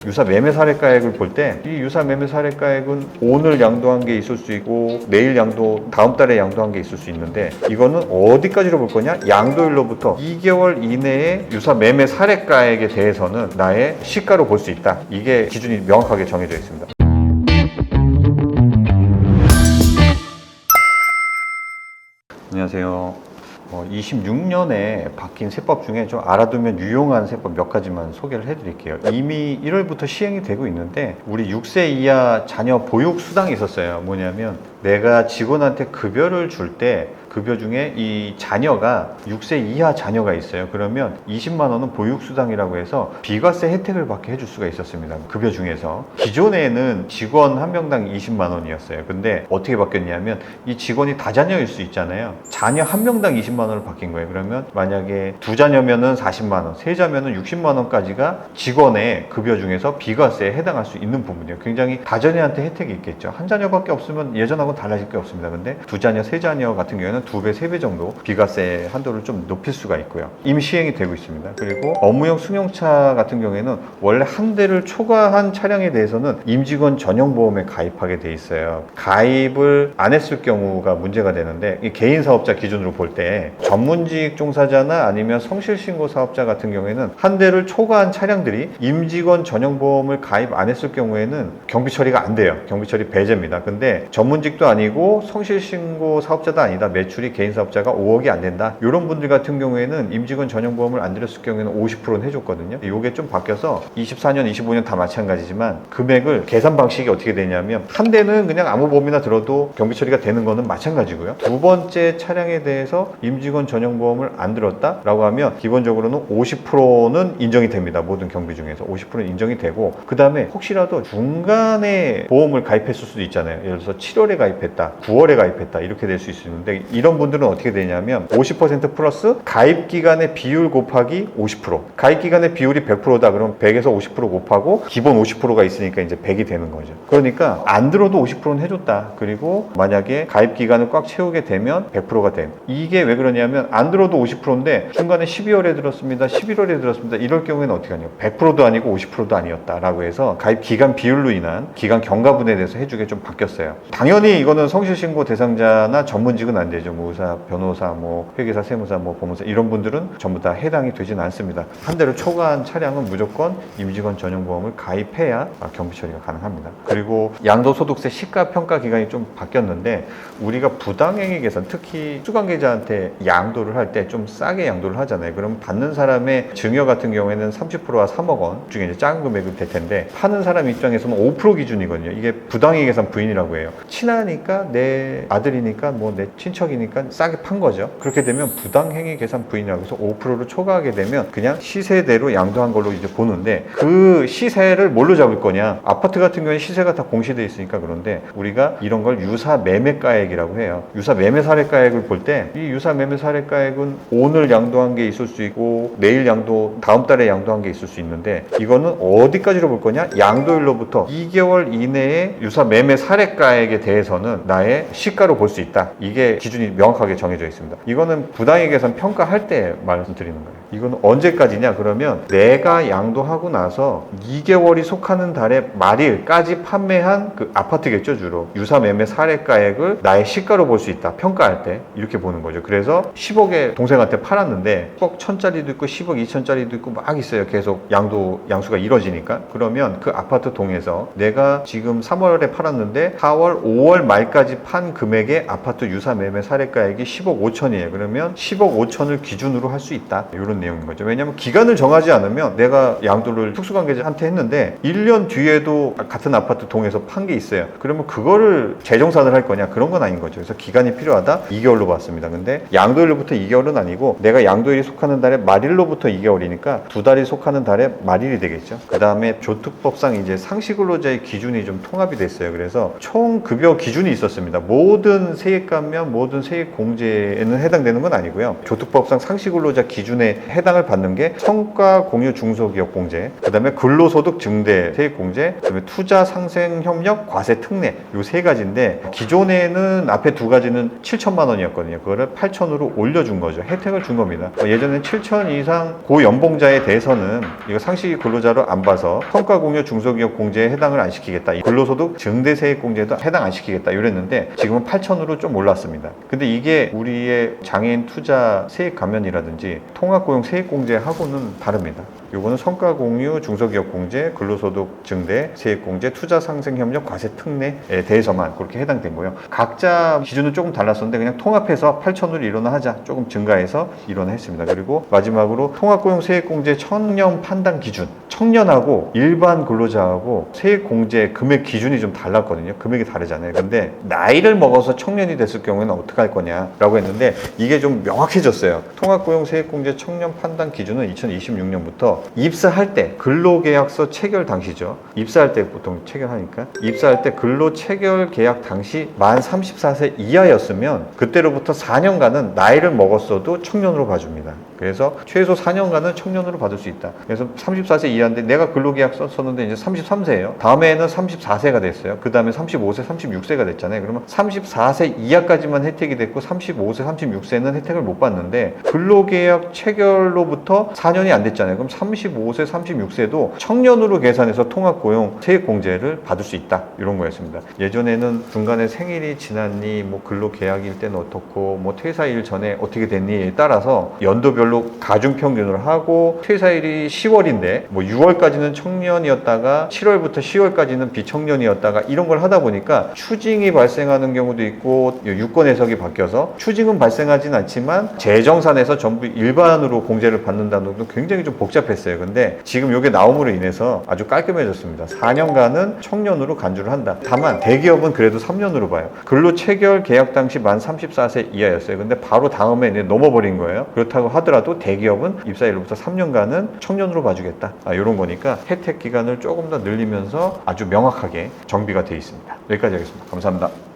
유사 매매 사례가액을 볼 때 이 유사 매매 사례가액은 오늘 양도한 게 있을 수 있고 내일 다음 달에 양도한 게 있을 수 있는데 이거는 어디까지로 볼 거냐? 양도일로부터 2개월 이내에 유사 매매 사례가액에 대해서는 나의 시가로 볼 수 있다. 이게 기준이 명확하게 정해져 있습니다. 안녕하세요. 26년에 바뀐 세법 중에 좀 알아두면 유용한 세법 몇 가지만 소개를 해드릴게요. 이미 1월부터 시행이 되고 있는데 우리 6세 이하 자녀 보육 수당이 있었어요. 뭐냐면 내가 직원한테 급여를 줄 때 급여 중에 이 자녀가 6세 이하 자녀가 있어요. 그러면 20만 원은 보육수당이라고 해서 비과세 혜택을 받게 해줄 수가 있었습니다. 급여 중에서. 기존에는 직원 한 명당 20만 원이었어요. 근데 어떻게 바뀌었냐면 이 직원이 다자녀일 수 있잖아요. 자녀 한 명당 20만 원을 바뀐 거예요. 그러면 만약에 두 자녀면은 40만 원, 세 자면은 60만 원까지가 직원의 급여 중에서 비과세에 해당할 수 있는 부분이에요. 굉장히 다자녀한테 혜택이 있겠죠. 한 자녀밖에 없으면 예전하고는 달라질 게 없습니다. 근데 두 자녀, 세 자녀 같은 경우에는 2배, 3배 정도 비과세 한도를 좀 높일 수가 있고요. 이미 시행이 되고 있습니다. 그리고 업무용 승용차 같은 경우에는 원래 한 대를 초과한 차량에 대해서는 임직원 전용보험에 가입하게 돼 있어요. 가입을 안 했을 경우가 문제가 되는데 이 개인 사업자 기준으로 볼 때 전문직 종사자나 아니면 성실신고 사업자 같은 경우에는 한 대를 초과한 차량들이 임직원 전용보험을 가입 안 했을 경우에는 경비 처리가 안 돼요. 경비 처리 배제입니다. 근데 전문직도 아니고 성실신고 사업자도 아니다. 매출이 개인 사업자가 5억이 안 된다. 이런 분들 같은 경우에는 임직원 전용보험을 안 들였을 경우에는 50%는 해줬거든요. 이게 좀 바뀌어서 24년, 25년 다 마찬가지지만 금액을 계산 방식이 어떻게 되냐면 한 대는 그냥 아무 보험이나 들어도 경비 처리가 되는 거는 마찬가지고요. 두 번째 차량에 대해서 임직원 전용보험을 안 들었다라고 하면 기본적으로는 50%는 인정이 됩니다. 모든 경비 중에서 50%는 인정이 되고 그 다음에 혹시라도 중간에 보험을 가입했을 수도 있잖아요. 예를 들어서 7월에 가입했다, 9월에 가입했다 이렇게 될 수 있는데 이런 분들은 어떻게 되냐면 50% 플러스 가입기간의 비율 곱하기 50%. 가입기간의 비율이 100%다 그러면 100에서 50% 곱하고 기본 50%가 있으니까 이제 100이 되는 거죠. 그러니까 안 들어도 50%는 해줬다. 그리고 만약에 가입기간을 꽉 채우게 되면 100%가 됨. 이게 왜 그러냐면 안 들어도 50%인데 중간에 12월에 들었습니다. 11월에 들었습니다. 이럴 경우에는 어떻게 하냐면 100%도 아니고 50%도 아니었다라고 해서 가입기간 비율로 인한 기간 경과분에 대해서 해주게 좀 바뀌었어요. 당연히 이거는 성실신고 대상자나 전문직은 안 되죠. 뭐 의사, 변호사, 뭐 회계사, 세무사, 뭐 법무사 이런 분들은 전부 다 해당이 되지는 않습니다. 한 대를 초과한 차량은 무조건 임직원 전용보험을 가입해야 경비 처리가 가능합니다. 그리고 양도소득세 시가평가 기간이 좀 바뀌었는데 우리가 부당행위 계산, 특히 수관계자한테 양도를 할 때 좀 싸게 양도를 하잖아요. 그럼 받는 사람의 증여 같은 경우에는 30%와 3억 원 중에 이제 작은 금액이 될 텐데 파는 사람 입장에서는 5% 기준이거든요. 이게 부당행위 계산 부인이라고 해요. 친하니까 내 아들이니까 뭐 내 친척이니까 싸게 판 거죠. 그렇게 되면 부당행위 계산 부인이라고 해서 5%를 초과하게 되면 그냥 시세대로 양도한 걸로 이제 보는데 그 시세를 뭘로 잡을 거냐? 아파트 같은 경우에 시세가 다 공시되어 있으니까 그런데 우리가 이런 걸 유사 매매가액이라고 해요. 유사 매매 사례가액을 볼 때 이 유사 매매 사례가액은 오늘 양도한 게 있을 수 있고 내일 다음 달에 양도한 게 있을 수 있는데 이거는 어디까지로 볼 거냐? 양도일로부터 2개월 이내에 유사 매매 사례가액에 대해서는 나의 시가로 볼 수 있다. 이게 기준이 명확하게 정해져 있습니다. 이거는 부당행위 계산 평가할 때 말씀드리는 거예요. 이건 언제까지냐? 그러면 내가 양도하고 나서 2개월이 속하는 달의 말일까지 판매한 그 아파트겠죠, 주로. 유사 매매 사례가액을 나의 시가로 볼 수 있다. 평가할 때 이렇게 보는 거죠. 그래서 10억에 동생한테 팔았는데 10억 1000짜리도 있고 10억 2000짜리도 있고 막 있어요. 계속 양수가 이루어지니까. 그러면 그 아파트 동에서 내가 지금 3월에 팔았는데 4월, 5월 말까지 판 금액의 아파트 유사 매매 사례가액이 10억 5천이에요. 그러면 10억 5천을 기준으로 할 수 있다. 이런 내용인 거죠. 왜냐하면 기간을 정하지 않으면 내가 양도를 특수관계자한테 했는데 1년 뒤에도 같은 아파트 동에서 판 게 있어요. 그러면 그거를 재정산을 할 거냐? 그런 건 아닌 거죠. 그래서 기간이 필요하다? 2개월로 봤습니다. 근데 양도일로부터 2개월은 아니고 내가 양도일이 속하는 달의 말일로부터 2개월이니까 두 달이 속하는 달의 말일이 되겠죠. 그 다음에 조특법상 이제 상시근로자의 기준이 좀 통합이 됐어요. 그래서 총 급여 기준이 있었습니다. 모든 세액감면 모든 세액공제에는 해당되는 건 아니고요. 조특법상 상시근로자 기준에 해당을 받는 게 성과 공유 중소기업 공제, 그다음에 근로소득 증대 세액 공제, 그다음에 투자 상생 협력 과세 특례 요 세 가지인데 기존에는 앞에 두 가지는 7천만 원이었거든요. 그거를 8천으로 올려준 거죠. 혜택을 준 겁니다. 예전엔 7천 이상 고연봉자에 대해서는 이거 상시 근로자로 안 봐서 성과 공유 중소기업 공제에 해당을 안 시키겠다. 근로소득 증대 세액 공제도 해당 안 시키겠다 이랬는데 지금은 8천으로 좀 올랐습니다. 근데 이게 우리의 장애인 투자 세액 감면이라든지 통합고용 세액 공제하고는 다릅니다. 요거는 성과 공유 중소기업 공제, 근로소득 증대, 세액 공제, 투자 상생 협력 과세 특례에 대해서만 그렇게 해당된 거예요. 각자 기준은 조금 달랐었는데 그냥 통합해서 8천으로 일원화하자, 조금 증가해서 일원화했습니다. 그리고 마지막으로 통합고용 세액 공제 청년 판단 기준, 청년하고 일반 근로자하고 세액 공제 금액 기준이 좀 달랐거든요. 금액이 다르잖아요. 근데 나이를 먹어서 청년이 됐을 경우에는 어떻게 할 거냐라고 했는데 이게 좀 명확해졌어요. 통합고용 세액 공제 청년 판단 기준은 2026년부터 입사할 때 근로계약서 체결 당시죠. 입사할 때 보통 체결하니까 입사할 때 근로 체결 계약 당시 만 34세 이하였으면 그때로부터 4년간은 나이를 먹었어도 청년으로 봐줍니다. 그래서 최소 4년간은 청년으로 받을 수 있다. 그래서 34세 이하인데 내가 근로계약 썼었는데 이제 33세예요. 다음해에는 34세가 됐어요. 그 다음에 35세, 36세가 됐잖아요. 그러면 34세 이하까지만 혜택이 됐고 35세, 36세는 혜택을 못 받는데 근로계약 체결로부터 4년이 안 됐잖아요. 그럼 35세, 36세도 청년으로 계산해서 통합고용 세액공제를 받을 수 있다. 이런 거였습니다. 예전에는 중간에 생일이 지났니, 뭐 근로계약일 때는 어떻고, 뭐 퇴사일 전에 어떻게 됐니에 따라서 연도별로 가중평균을 하고 퇴사일이 10월인데 뭐 6월까지는 청년이었다가 7월부터 10월까지는 비청년이었다가 이런 걸 하다 보니까 추징이 발생하는 경우도 있고 유권 해석이 바뀌어서 추징은 발생하진 않지만 재정산에서 전부 일반으로 공제를 받는다는 것도 굉장히 좀 복잡했어요. 근데 지금 이게 나옴으로 인해서 아주 깔끔해졌습니다. 4년간은 청년으로 간주를 한다. 다만 대기업은 그래도 3년으로 봐요. 근로 체결 계약 당시 만 34세 이하였어요. 근데 바로 다음에 이제 넘어버린 거예요. 그렇다고 하더라도 대기업은 입사일로부터 3년간은 청년으로 봐주겠다. 이런 거니까 혜택 기간을 조금 더 늘리면서 아주 명확하게 정비가 되어 있습니다. 여기까지 하겠습니다. 감사합니다.